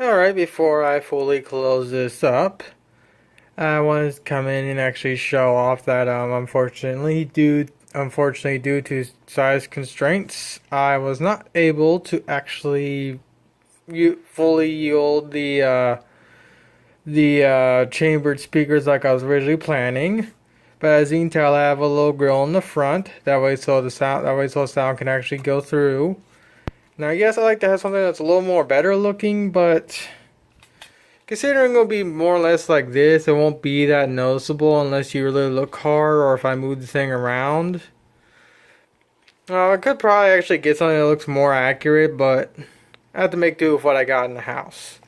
Alright, before I fully close this up, I wanted to come in and actually show off that unfortunately due to size constraints, I was not able to actually fully yield the chambered speakers like I was originally planning. But as you can tell, I have a little grill in the front. That way, so the sound can actually go through. Now, yes, I like to have something that's a little more better looking, but considering it'll be more or less like this, it won't be that noticeable unless you really look hard or if I move the thing around. I could probably actually get something that looks more accurate, but I have to make do with what I got in the house.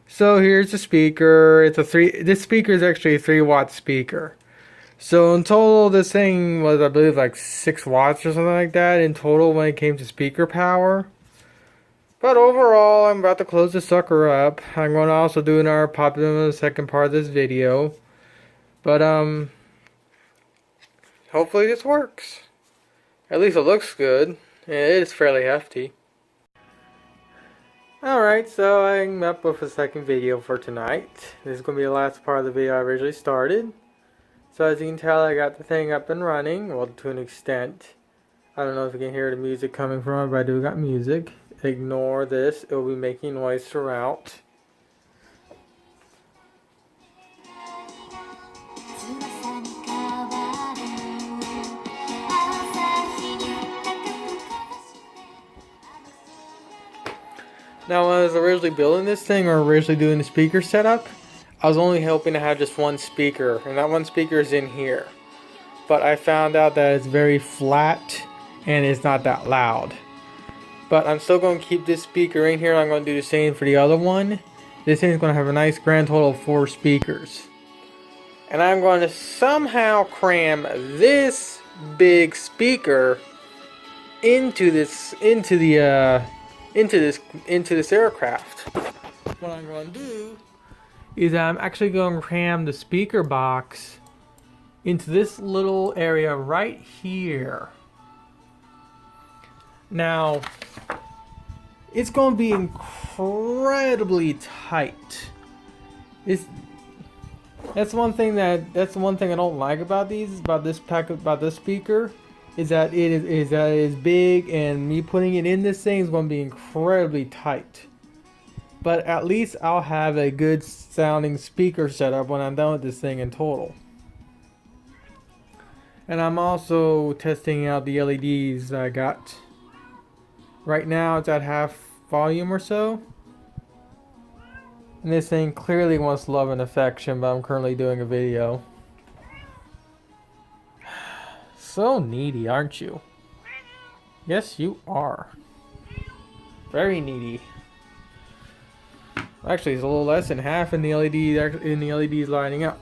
So here's the speaker. This speaker is actually a 3-watt speaker. So in total, this thing was, I believe, like 6 watts or something like that in total when it came to speaker power. But overall, I'm about to close this sucker up. I'm going to also do another pop in the second part of this video. But, hopefully this works. At least it looks good. And it is fairly hefty. Alright, so I'm up with a second video for tonight. This is going to be the last part of the video I originally started. So as you can tell, I got the thing up and running. Well, to an extent. I don't know if you can hear the music coming from it, but I do got music. Ignore this, it will be making noise throughout. Now, when I was originally building this thing or originally doing the speaker setup, I was only hoping to have just one speaker, and that one speaker is in here. But I found out that it's very flat and it's not that loud. But I'm still going to keep this speaker in here. I'm going to do the same for the other one. This thing is going to have a nice grand total of 4 speakers. And I'm going to somehow cram this big speaker into this aircraft. What I'm going to do is I'm actually going to cram the speaker box into this little area right here. Now, it's going to be incredibly tight. That's the one thing I don't like about this speaker, is that it is big, and me putting it in this thing is going to be incredibly tight. But at least I'll have a good sounding speaker setup when I'm done with this thing in total. And I'm also testing out the LEDs I got. Right now it's at half volume or so. And this thing clearly wants love and affection, but I'm currently doing a video. So needy, aren't you? Yes, you are. Very needy. Actually, it's a little less than half in the LEDs lining up.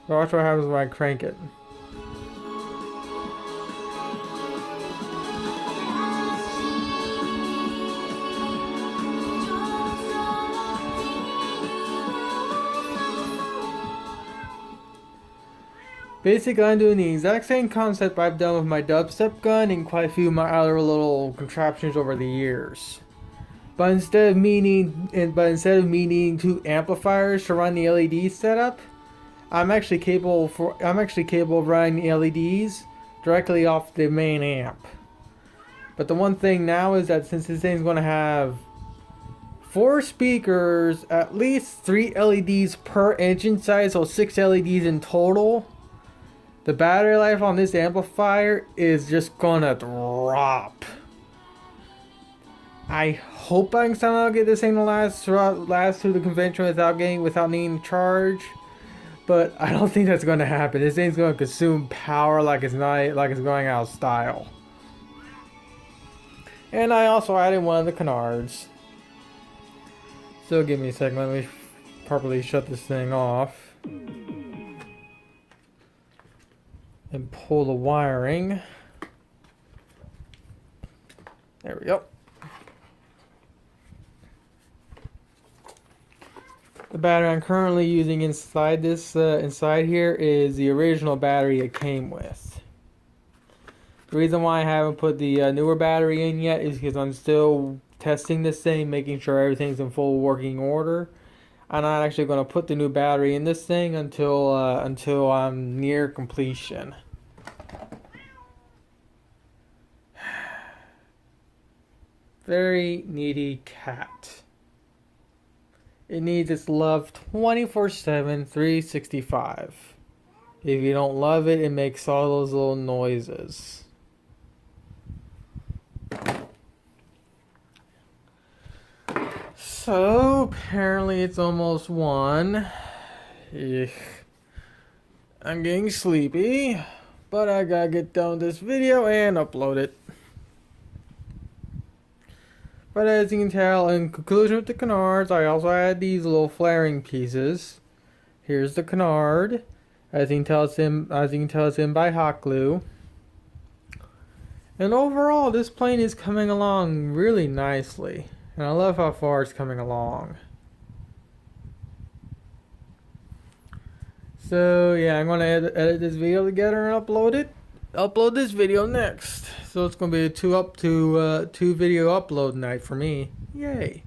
Watch what happens when I crank it. Basically, I'm doing the exact same concept I've done with my dubstep gun and quite a few of my other little contraptions over the years. But instead of needing 2 amplifiers to run the LED setup, I'm actually capable of running the LEDs directly off the main amp. But the one thing now is that since this thing's going to have 4 speakers, at least 3 LEDs per engine size, so 6 LEDs in total, the battery life on this amplifier is just gonna drop. I hope I can somehow get this thing to last through the convention without needing to charge, but I don't think that's gonna happen. This thing's gonna consume power like it's going out of style. And I also added one of the canards. So give me a second. Let me properly shut this thing off. And pull the wiring. There we go. The battery I'm currently using inside here is the original battery it came with. The reason why I haven't put the newer battery in yet is because I'm still testing this thing, making sure everything's in full working order. I'm not actually going to put the new battery in this thing until I'm near completion. Very needy cat. It needs its love 24/7, 365. If you don't love it, it makes all those little noises. So, apparently it's almost 1. Ugh. I'm getting sleepy, but I gotta get done this video and upload it. But as you can tell, in conclusion with the canards, I also had these little flaring pieces. Here's the canard. As you can tell, it's in by hot glue. And overall, this plane is coming along really nicely. And I love how far it's coming along. So yeah, I'm gonna edit this video together and upload it. Upload this video next. So it's gonna be a two video upload night for me. Yay.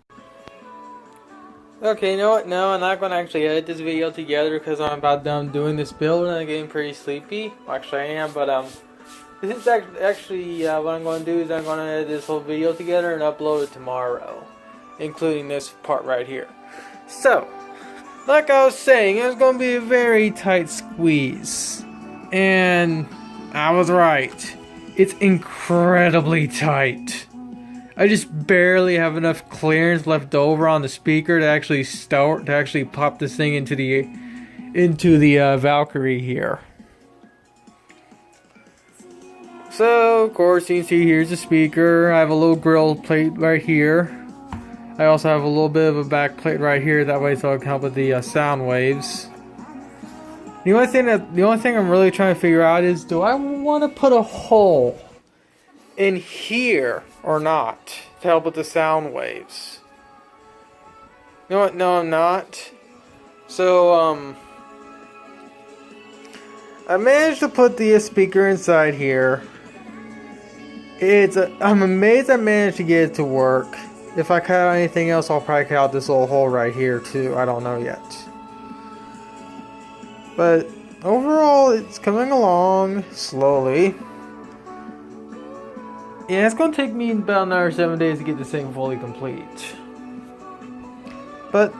Okay, you know what? No, I'm not gonna actually edit this video together because I'm about done doing this build and I'm getting pretty sleepy. Well, actually I am, but this is actually what I'm going to do is I'm going to edit this whole video together and upload it tomorrow, including this part right here. So, like I was saying, it's going to be a very tight squeeze. And I was right. It's incredibly tight. I just barely have enough clearance left over on the speaker to actually pop this thing into the Valkyrie here. So, of course, you can see here's the speaker. I have a little grill plate right here. I also have a little bit of a back plate right here. That way, so it can help with the sound waves. The only thing I'm really trying to figure out is, do I want to put a hole in here or not to help with the sound waves? You know what? No, I'm not. So, I managed to put the speaker inside here. I'm amazed I managed to get it to work. If I cut out anything else, I'll probably cut out this little hole right here too. I don't know yet. But overall, it's coming along slowly. Yeah, it's going to take me about another 7 days to get this thing fully complete. But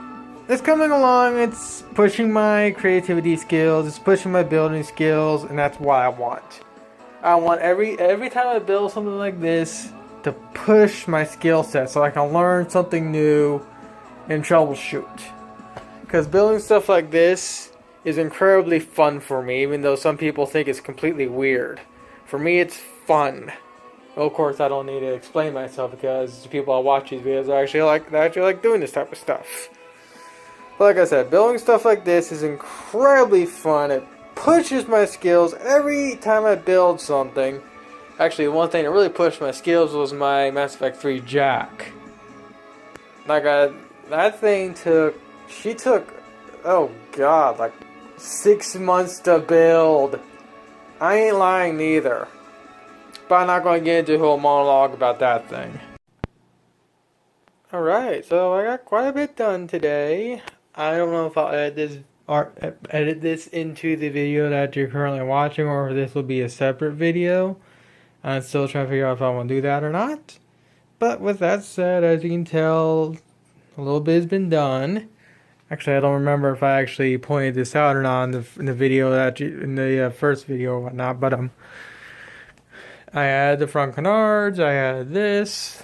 it's coming along. It's pushing my creativity skills. It's pushing my building skills, and that's what I want. I want every time I build something like this to push my skill set so I can learn something new and troubleshoot. Because building stuff like this is incredibly fun for me, even though some people think it's completely weird. For me, it's fun. Well, of course, I don't need to explain myself because the people that watch these videos actually like doing this type of stuff. But like I said, building stuff like this is incredibly fun. It pushes my skills every time I build something. Actually, one thing that really pushed my skills was my Mass Effect 3 Jack. That thing took, oh god, like 6 months to build. I ain't lying neither. But I'm not going to get into a whole monologue about that thing. Alright, so I got quite a bit done today. I don't know if I'll edit this into the video that you're currently watching, or if this will be a separate video. I'm still trying to figure out if I want to do that or not. But with that said, as you can tell, a little bit has been done. Actually, I don't remember if I actually pointed this out or not in the video in the first video or whatnot. But I added the front canards. I added this.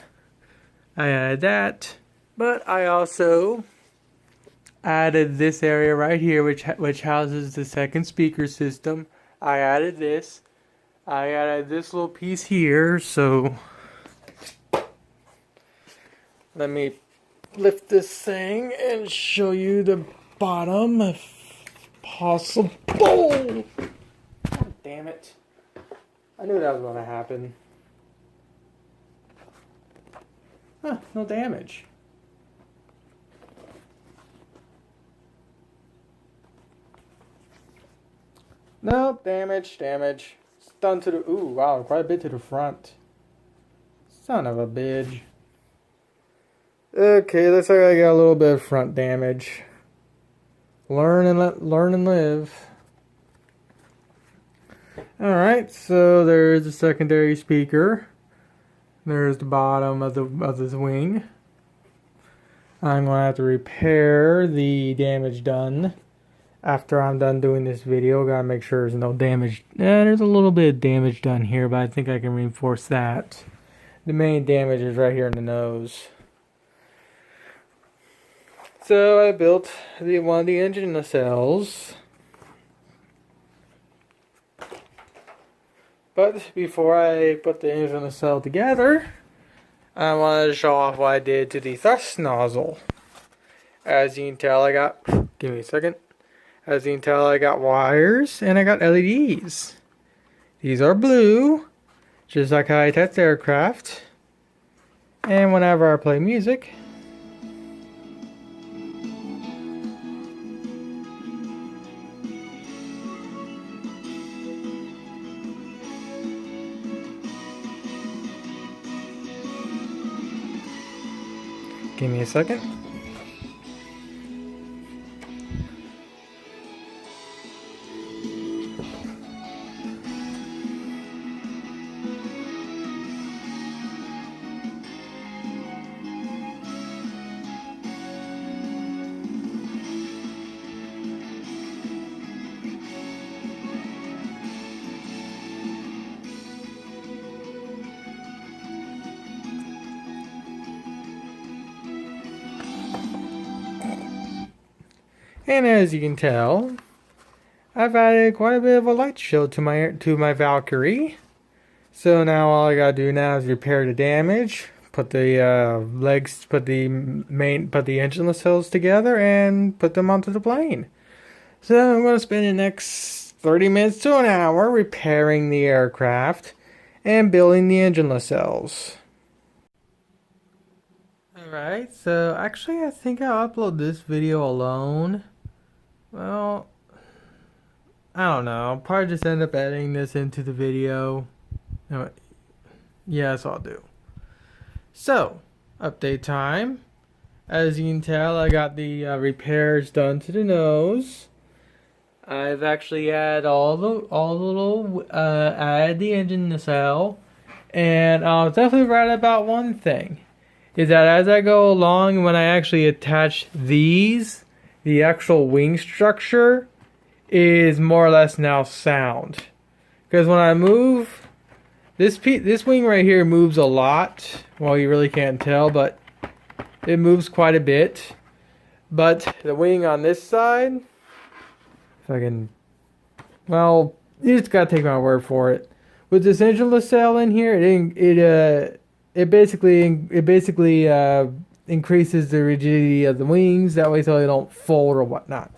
I added that. But I also added this area right here, which houses the second speaker system. I added this. I added this little piece here, so let me lift this thing and show you the bottom if possible. God damn it. I knew that was going to happen. Huh, no damage. Nope, damage. It's done to the, ooh, wow, quite a bit to the front. Son of a bitch. Okay, looks like I got a little bit of front damage. Learn and live. Alright, so there's the secondary speaker. There's the bottom of the wing. I'm going to have to repair the damage done. After I'm done doing this video, gotta make sure there's no damage. There's a little bit of damage done here, but I think I can reinforce that. The main damage is right here in the nose. So I built one of the engine nacelles. But before I put the engine nacelle together, I wanted to show off what I did to the thrust nozzle. As you can tell, give me a second. As you can tell, I got wires and I got LEDs. These are blue, just like how I test aircraft. And whenever I play music, give me a second. And as you can tell, I've added quite a bit of a light show to my Valkyrie. So now all I gotta do now is repair the damage, put the put the engine nacelles together, and put them onto the plane. So I'm gonna spend the next 30 minutes to an hour repairing the aircraft and building the engine nacelles. Alright, so actually I think I'll upload this video alone. Well, I don't know. I'll probably just end up editing this into the video. Yeah, that's all I'll do. So, update time. As you can tell, I got the repairs done to the nose. I've actually added all the little added the engine nacelle, and I was definitely right about one thing. Is that as I go along, when I actually attach these, the actual wing structure is more or less now sound. Because when I move, this wing right here moves a lot. Well, you really can't tell, but it moves quite a bit. But the wing on this side, if I can, well, you just gotta take my word for it. With this engine nacelle in here, it basically increases the rigidity of the wings, that way so they don't fold or whatnot.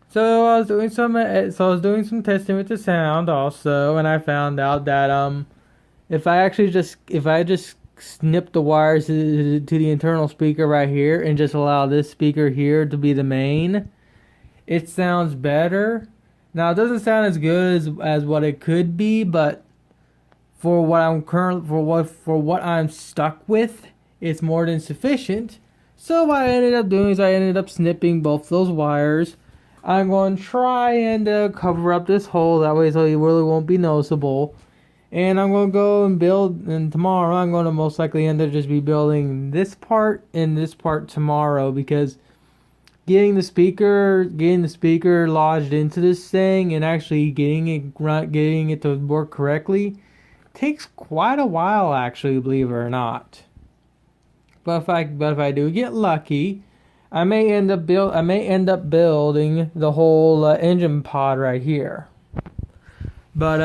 So I was doing some testing with the sound also, and I found out that if I just snip the wires to the internal speaker right here and just allow this speaker here to be the main, it sounds better. Now it doesn't sound as good as what it could be, but for what I'm stuck with, it's more than sufficient. So what I ended up doing is I ended up snipping both those wires. I'm going to try and cover up this hole, that way so it really won't be noticeable. And I'm going to go and build, and tomorrow I'm going to most likely end up just be building this part and this part tomorrow, because getting the speaker lodged into this thing and actually getting it to work correctly takes quite a while, actually, believe it or not. But if I do get lucky, I may end up building the whole engine pod right here. But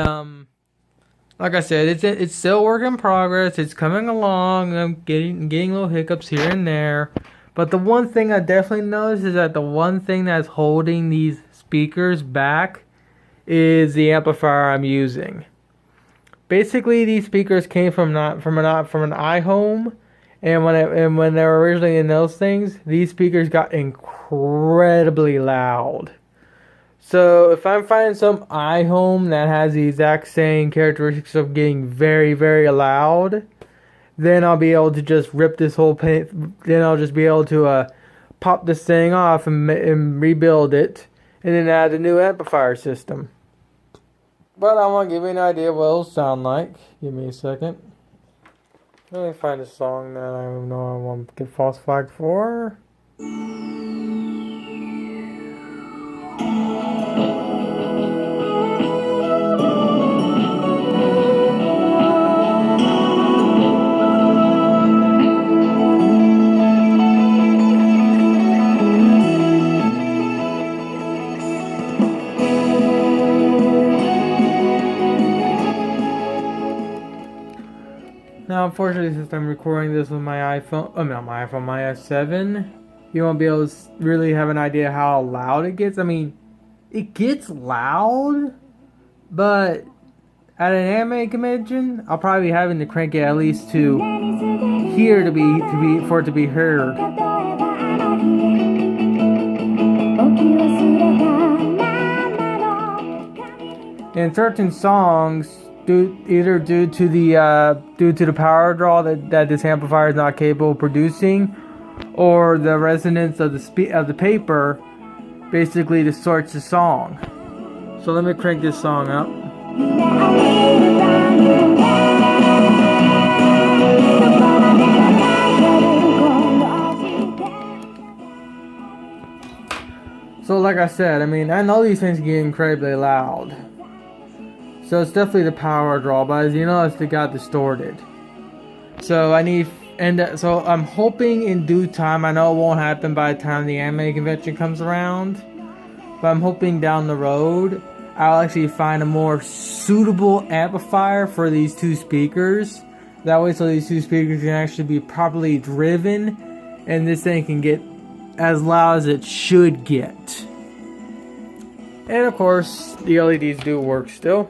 like I said, it's still work in progress. It's coming along. I'm getting little hiccups here and there. But the one thing I definitely noticed is that the one thing that's holding these speakers back is the amplifier I'm using. Basically, these speakers came from an iHome, and when they were originally in those things, these speakers got incredibly loud. So if I'm finding some iHome that has the exact same characteristics of getting very, very loud, then I'll be able to just rip this whole paint. Then I'll just be able to pop this thing off and rebuild it, and then add a new amplifier system. But I want to give you an idea of what it'll sound like. Give me a second. Let me find a song that I know I want to get false flagged for. Now, unfortunately, since I'm recording this with my iPhone, not my iPhone, my S7, you won't be able to really have an idea how loud it gets. I mean, it gets loud, but at an anime convention, I'll probably be having to crank it at least to here for it to be heard. In certain songs, either due to the power draw that this amplifier is not capable of producing, or the resonance of the paper basically distorts the song. So let me crank this song up. So like I said, I mean, I know these things get incredibly loud. So it's definitely the power draw, but as you notice, it got distorted. So so I'm hoping in due time, I know it won't happen by the time the anime convention comes around, but I'm hoping down the road, I'll actually find a more suitable amplifier for these two speakers. That way, so these two speakers can actually be properly driven, and this thing can get as loud as it should get. And of course, the LEDs do work still.